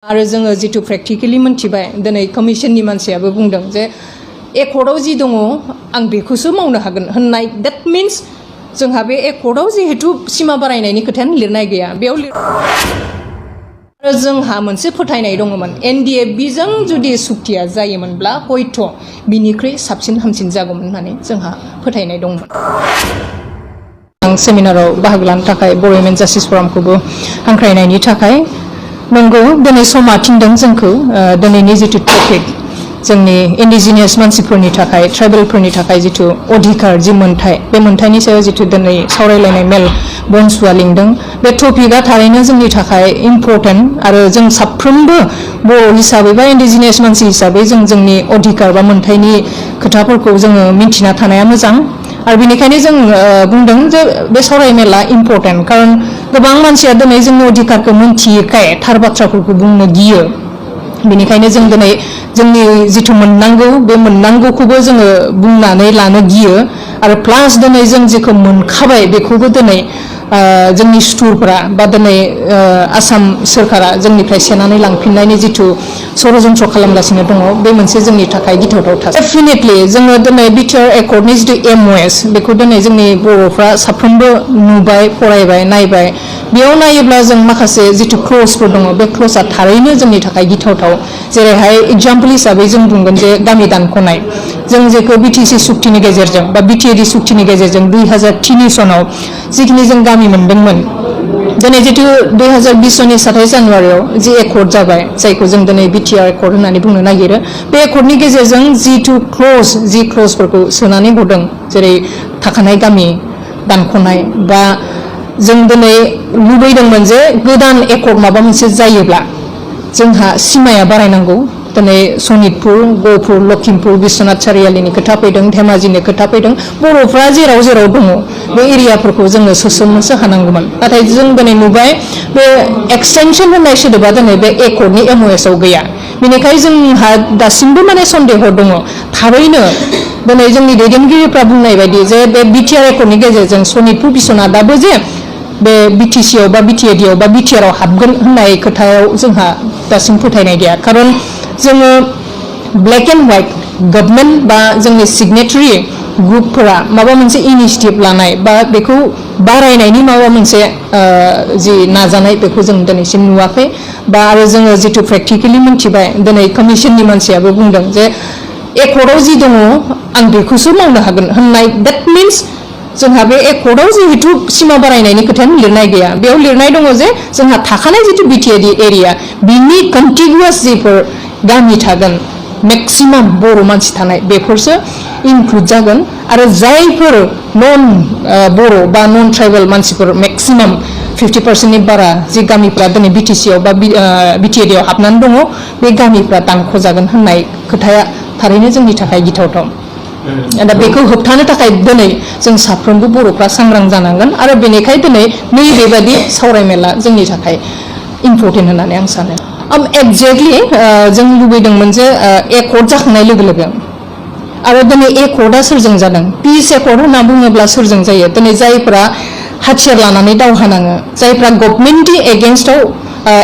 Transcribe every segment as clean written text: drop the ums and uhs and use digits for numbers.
आरो जोङो जितु प्रेक्टिकली मोनथिबाय दिनै कमिशननि मानसियाबो बुंदों जे एकर्डआव जि दङ आं बेखौसो मावनो हागोन होननाय दैट मीन्स जोंहा बे एकर्डआव जिहेतु सिमा बारायनायनि खोथायानो लिरनाय गैया बेयाव आरो जोंहा मोनसे फोथायनाय दङमोन एनडिएफबिजों जुदि सुक्तिया जायोमोनब्ला हयथ' बिनिख्रुइ साबसिन हामसिन जागौमोन होननानै जोंहा फोथायनाय दंमोन। आं सेमिनाराव बाहागो लानो थाखाय बर' वुमेन जास्टिस फरामखौबो हांख्रायनायनि थाखाय नंगौ दिनै समा थिनदों जोंखौ दिनैनि जितु टपिक जोंनि इन्डिजिनियास मानसिफोरनि थाखाय ट्राइबेलफोरनि थाखाय जितु अधिकार जि मोन्थाय बे मोन्थायनि सायाव जितु दिनै सावरायलायनाय मेल बनसुआ लिंदों बे टपिकआ थारैनो जोंनि थाखाय इम्पर्टेन्ट आरो जों साफ्रोमबो बर' हिसाबै बा इन्डिजिनियास मानसि हिसाबै जों जोंनि अधिकार बा मोन्थायनि खोथाफोरखौ जोङो मिन्थिना थानाया मोजां आरो बेनिखायनो जों बुंदों जे बे सावरायमेला इम्पर्टेन्ट खारन गोबां मानसिया दिनै जोंनि अधिकारखौ मिन्थियैखाय थार बाथ्राफोरखौ बुंनो गियो बेनिखायनो जों दिनै जोंनि जिथु मोननांगौ बे मोननांगौखौबो जोङो बुंनानै लानो गियो आरो प्लास दिनै जों जेखौ मोनखाबाय बेखौबो दिनै जोंनि सुथुरफोरा बा दिनै आसाम सोरखारा जोंनिफ्राय सेनानै लांफिननायनि जिथु षड़यन्त्र खालामगासिनो दङ बे मोनसे जोंनि थाखाय गिथावथाव थासारि। डेफिनेटलि जोङो दिनै बिटिआर एकर्डनि जिथु एमअएस बेखौ दिनै जोंनि बर'फ्रा साफ्रोमबो नुबाय फरायबाय नायबाय बेयाव नायोब्ला जों माखासे जिथु क्लजफोर दङ बे क्लजआ थारैनो जोंनि थाखाय गिथावथाव जेरैहाय एग्जाम्पल हिसाबै जों बुंगोन जे गामि दानख'नाय जों जेखौ बिटिसि सुक्तिनि गेजेरजों बा बिटिएडि सुक्तिनि गेजेरजों 2003 सनाव जिखिनि जों गामि मोनदोंमोन दिनै जितु 2020 सननि 27 जानुवारियाव जि एकर्ड जाबाय जायखौ जों दिनै बिटिआर एकर्ड होननानै बुंनो नागिरो बे एकर्डनि गेजेरजों जिथु जि क्लजफोरखौ सोनानै हरदों जेरै थाखानाय गामि दानख'नाय बा जों दिनै लुबैदोंमोन जे गोदान एकर्ड माबा मोनसे जायोब्ला जोंहा सिमाया बारायनांगौ दिनै सनितपुर गहपुर लखिमपुर बिश्वनाथ सारियालिनि खोथा फैदों धेमाजिनि खोथा फैदों बर'फ्रा जेराव जेराव दङ बे एरियाफोरखौ जोङो सोसननोसो हानांगौमोन नाथाय जों दिनै नुबाय बे एक्सटेनसन होननाय सोदोबा दिनै बे एकर्डनि एमअएसआव गैया बेनिखायनो जोंहा दासिमबो माने सन्देह दङ थारैनो दिनै जोंनि दैदेनगिरिफ्रा बुंनाय बायदि जे बे बिटिआर एकर्डनि गेजेरजों सनितपुर बिश्वनाथाबो जे बे बिटिसिआव बा बिटिएडिआव बा बिटिआरआव हाबगोन होननाय खोथायाव जोंहा दासिम फोथायनाय गैया खारन जोङो ब्लेक एन्ड व्हाइट गभर्नमेन्ट बा जोंनि सिगनेटारि ग्रुपफोरा माबा मोनसे इनिशिएटिभ लानाय बा बेखौ बारायनायनि माबा मोनसे जि नाजानाय बेखौ जों दिनैसिम नुवाखै बा आरो जोङो जितु प्रेक्टिकली मोनथिबाय दिनै कमिशननि मानसियाबो बुंदों जे एकर्डआव जि दङ आं बेखौसो मावनो हागोन होननाय दैट मीन्स जोंहा बे एकर्डआव जिहेतु सिमा बारायनायनि खोथायानो लिरनाय गैया बेयाव लिरनाय दङ जे जोंहा थाखानाय जितु बिटिएडि एरिया बिनि कन्टिगुवास जिफोर गामि थागोन मेक्सिमाम बर' मानसि थानाय बेफोरसो इनक्लुड जागोन आरो जायफोर नन बर' बा नन ट्राइबेल मानसिफोर मेक्सिमाम 50% बारा जि गामिफ्रा दिनै बिटिसिआव बा बिटिएडिआव हाबनानै दङ बे गामिफ्रा दानख'जागोन होननाय खोथाया थारैनो जोंनि थाखाय गिथावथाव दा बेखौ होबथानो थाखाय दिनै जों साफ्रोमबो बर'फ्रा सांग्रां जानांगोन आरो बेनिखायनो दिनै नैबेबायदि सावरायमेला जोंनि थाखाय इम्पर्टेन्ट होननानै आं सानो एक्जेक्टलि जों लुबैदोंमोन जे एकर्ड जाखांनाय लोगो लोगो आरो दिनै एकर्डआ सोरजों जादों पिस एकर्ड होनना बुङोब्ला सोरजों जायो दिनै जायफ्रा हाथियार लानानै दावहा नाङो जायफ्रा गभर्नमेन्टनि एगेन्स्टआव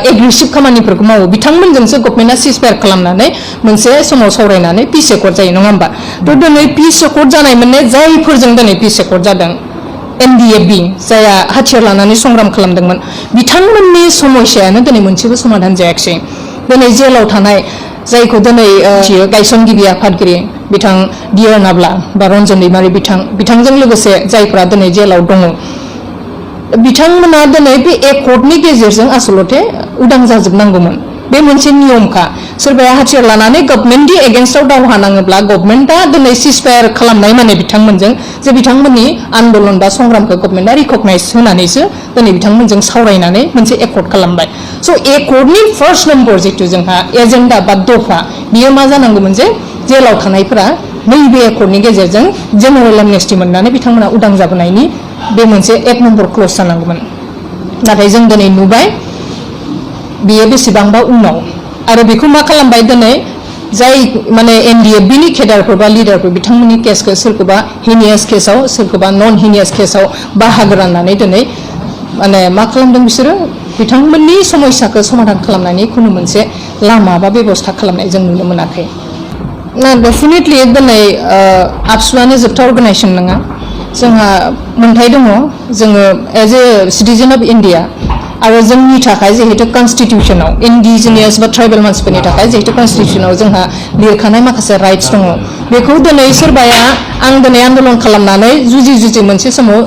एग्रेसिभ खामानिफोरखौ मावो बिथांमोनजोंसो गभर्नमेन्टआ सिजफायार खालामनानै मोनसे समाव सावरायनानै पिस एकर्ड जायो नङा होमबा थ' दिनै पिस एकर्ड जानाय माने जायफोरजों दिनै पिस एकर्ड जादों एनडिएफबि जाया हाथियार लानानै संग्राम खालामदोंमोन बिथांमोननि समस्यायानो दिनै मोनसेबो समाधान जायाखिसै दिनै जेलाव थानाय जायखौ दिनै गायसनगिरि आफादगिरि बिथां डिआर नाब्ला बा रन्जन दैमारि बिथांजों लोगोसे जायफ्रा दिनै जेलाव दङ बिथांमोना दिनै बे एकर्डनि गेजेरजों आसलते उदां जाजोबनांगौमोन बे मोनसे नियमखा सोरबाया हाथियार लानानै गभर्नमेन्टनि एगेन्स्टआव दावहा नाङोब्ला गभर्नमेन्टआ दिनै सिजफायार खालामनाय माने बिथांमोनजों जे बिथांमोननि आन्दलन बा संग्रामखौ गभर्नमेन्टआ रिकगनाइज होनानैसो दिनै बिथांमोनजों सावरायनानै मोनसे एकर्ड खालामबाय स' एकर्डनि फार्स्ट नम्बर जितु जोंहा एजेन्डा बा दफा बियो मा जानांगौमोन जे जेलाव थानायफोरा नैबे एकर्डनि गेजेरजों जेनेरेल एमनेस्टि मोननानै बिथांमोना उदां जाबोनायनि बे मोनसे 1 नम्बर क्लज जानांगौमोन नाथाय जों दिनै नुबाय बियो बेसेबांबा उनाव आरो बेखौ मा खालामबाय दिनै जाय माने एनडिएफबिनि केडारफोर बा लिडारफोर बिथांमोननि केसखौ सोरखौबा हिनियास केसाव सोरखौबा नन हिनियास केसाव बाहागो राननानै दिनै माने मा खालामदों बिसोरो बिथांमोननि समस्याखौ समाधान खालामनायनि खुनु मोनसे लामा बा बेबस्था खालामनाय जों नुनो मोनाखै ना डेफिनेटलि दिनै आबसुआनो जोबथा अर्गानाइजेसन नङा जोंहा मोनथाय दङ जोङो as a citizen of India आरो जोंनि थाखाय जिहेतु कनस्टिटिउसनाव इन्डिजिनियास बा ट्राइबेल मानसिफोरनि थाखाय जिहेतु कनस्टिटिउसनाव जोंहा लिरखानाय माखासे राइट्स दङ बेखौ दिनै सोरबाया आं दिनै आन्दलन खालामनानै जुजि मोनसे समाव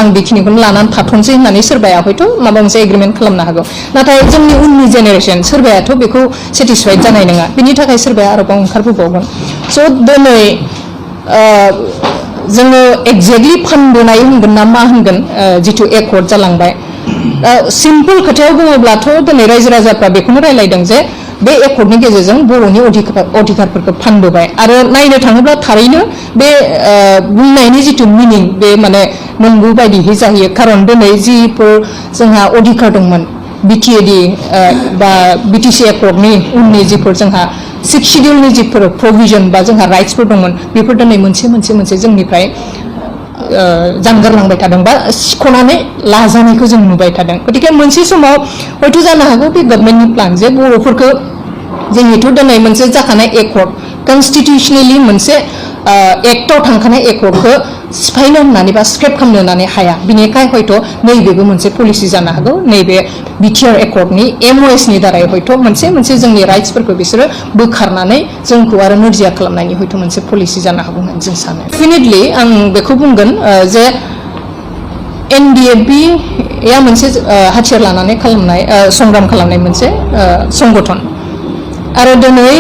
आं बेखिनिखौनो लानानै थाथ'नोसै होननानै सोरबाया हयथ' माबा मोनसे एग्रिमेन्ट खालामनो हागौ नाथाय जोंनि उननि जेनेरेसन सोरबायाथ' बेखौ सेटिसफाइड जानाय नङा बिनि थाखाय सोरबाया आरोबाव ओंखारबोबावगोन स' दिनै जोङो एक्जेक्टलि फानबोनाय होनगोन ना मा होनगोन जिथु एकर्ड जालांबाय सिम्पल खोथायाव बुङोब्लाथ' दिनै रायजो राजाफ्रा बेखौनो रायलायदों जे बे एकर्डनि गेजेरजों बर'नि अधिकारफोरखौ फानबोबाय आरो नायनो थाङोब्ला थारैनो बे बुंनायनि जिथु मिनिं बे माने नंगौ बायदिहै जाहैयो खारन दिनै जिफोर जोंहा अधिकार दंमोन बिटिएडि बा बिटिसि एकर्डनि उननि जिफोर जोंहा 6 शिडिउलनि जिफोर प्रभिजन बा जोंहा राइट्सफोर दंमोन बेफोर दिनै मोनसे जोंनिफ्राय जानगारलांबाय थादों बा सिख'नानै लाजानायखौ जों नुबाय थादों गतिके मोनसे समाव हयथ' जानो हागौ बे गभर्नमेन्टनि प्लान जे बर'फोरखौ जिहेतु दिनै मोनसे जाखानाय एकर्ड कनस्टिटिउसनेलि मोनसे एक्टआव थांखानाय एकर्डखौ सिफायनो होननानै बा स्क्रेप खालामनो होननानै हाया बिनिखाय हयथ' नैबेबो मोनसे पलिसि जानो हागौ नैबे बिटिआर एकर्डनि एमअएसनि दारै हयथ' मोनसे जोंनि राइट्सफोरखौ बिसोरो बोखारनानै जोंखौ आरो नोरजिया खालामनायनि हयथ' मोनसे पलिसि जानो हागौ होननानै जों सानो डेफिनेटलि आं बेखौ बुंगोन जे एनडिएफबिआ मोनसे हाथियार लानानै खालामनाय संग्राम खालामनाय मोनसे संगठन आरो दिनै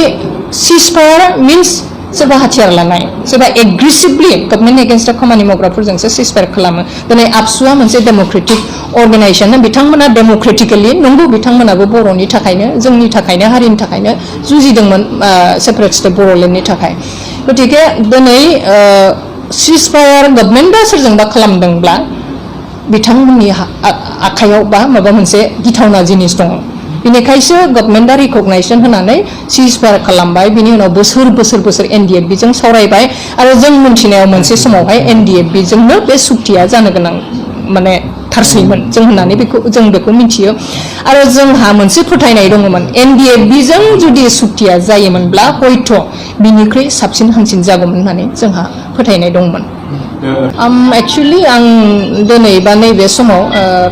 सिजफायार मिन्स सोरबा हाथियार लानाय सोरबा एग्रेसिभलि गभर्नमेन्ट एगेन्स्टआव खामानि मावग्राफोरजोंसो सिजफायार खालामो दिनै आबसुआ मोनसे डेम'क्रेटिक अर्गानाइजेसन बिथांमोना डेम'क्रेटिकेलि नंगौ बिथांमोनाबो बर'नि थाखायनो जोंनि थाखायनो हारिनि थाखायनो जुजिदोंमोन सेपारेट स्टेट बर'लेण्डनि थाखाय गतिके दिनै सिजफायार गभर्नमेन्टआ सोरजोंबा खालामदोंब्ला बिथांमोननि आखायाव बा माबा मोनसे गिथावना जिनिस दङ बिनिखायसो गभर्नमेन्टआ रिकगनाइजेसन होनानै सिजफायार खालामबाय बिनि उनाव बोसोर एनडिएफबिजों सावरायबाय आरो जों मिथिनायाव मोनसे समावहाय एनडिएफबिजोंनो बे सुक्तिया जानो गोनां माने थारसैमोन जों होननानै जों बेखौ मिथियो आरो जोंहा मोनसे फोथायनाय दङमोन एनडिएफबिजों जुदि सुक्तिया जायोमोनब्ला हयथ' बिनिख्रुइ साबसिन हामसिन जागौमोन होननानै जोंहा फोथायनाय दंमोन एक्चुअली आं दिनै बा नैबे समाव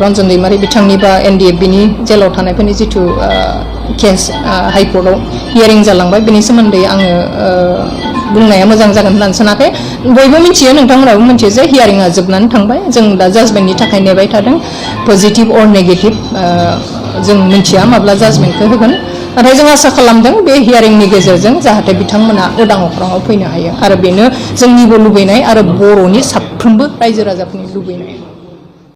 रन्जन दैमारि बिथांनि बा एनडिएफबिनि जेलाव थानायफोरनि जिथु केस हाइकर्टआव हियारिं जालांबाय बेनि सोमोन्दै आङो बुंनाया मोजां जागोन होननानै सानाखै बयबो मिथियो नोंथांमोनाबो मिथियो जे हियारिंआ जोबनानै थांबाय जों दा जाजमेन्टनि थाखाय नेबाय थादों पजिटिभ अर नेगेटिभ जों मिथिया माब्ला जाजमेन्टखौ होगोन नाथाय जों आसा खालामदों बे हियारिंनि गेजेरजों जाहाथे बिथांमोना उदां अख्राङाव फैनो हायो आरो बेनो जोंनिबो लुबैनाय आरो बर'नि साफ्रोमबो रायजो राजाफोरनि लुबैनाय